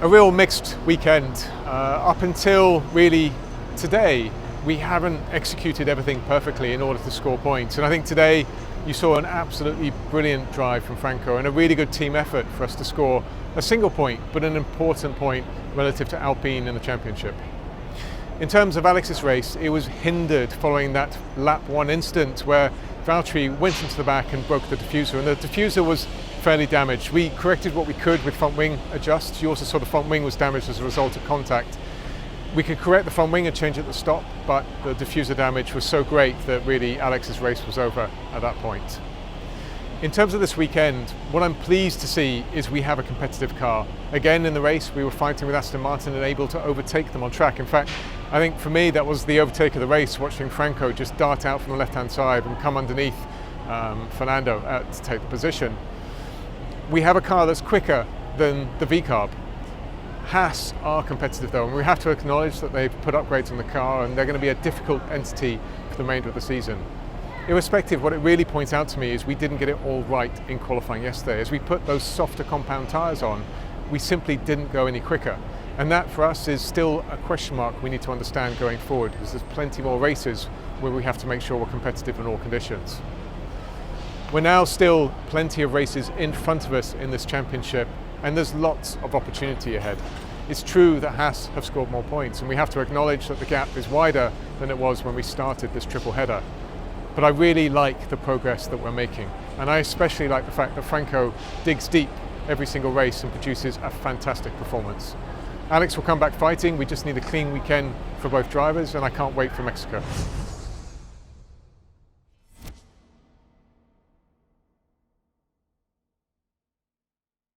A real mixed weekend. Up until really today, we haven't executed everything perfectly in order to score points. And I think today you saw an absolutely brilliant drive from Franco and a really good team effort for us to score a single point, but an important point relative to Alpine in the championship. In terms of Alex's race, it was hindered following that lap 1 incident where Valtteri went into the back and broke the diffuser, and the diffuser was fairly damaged. We corrected what we could with front wing adjusts. You also saw the front wing was damaged as a result of contact. We could correct the front wing and change at the stop, but the diffuser damage was so great that really Alex's race was over at that point. In terms of this weekend, what I'm pleased to see is we have a competitive car. Again, in the race, we were fighting with Aston Martin and able to overtake them on track. In fact, I think for me, that was the overtake of the race, watching Franco just dart out from the left-hand side and come underneath Fernando to take the position. We have a car that's quicker than the V-Carb. Haas are competitive though, and we have to acknowledge that they've put upgrades on the car and they're going to be a difficult entity for the remainder of the season. Irrespective, what it really points out to me is we didn't get it all right in qualifying yesterday. As we put those softer compound tyres on, we simply didn't go any quicker. And that for us is still a question mark we need to understand going forward, because there's plenty more races where we have to make sure we're competitive in all conditions. We're now still plenty of races in front of us in this championship, and there's lots of opportunity ahead. It's true that Haas have scored more points, and we have to acknowledge that the gap is wider than it was when we started this triple header. But I really like the progress that we're making, and I especially like the fact that Franco digs deep every single race and produces a fantastic performance. Alex will come back fighting. We just need a clean weekend for both drivers, and I can't wait for Mexico.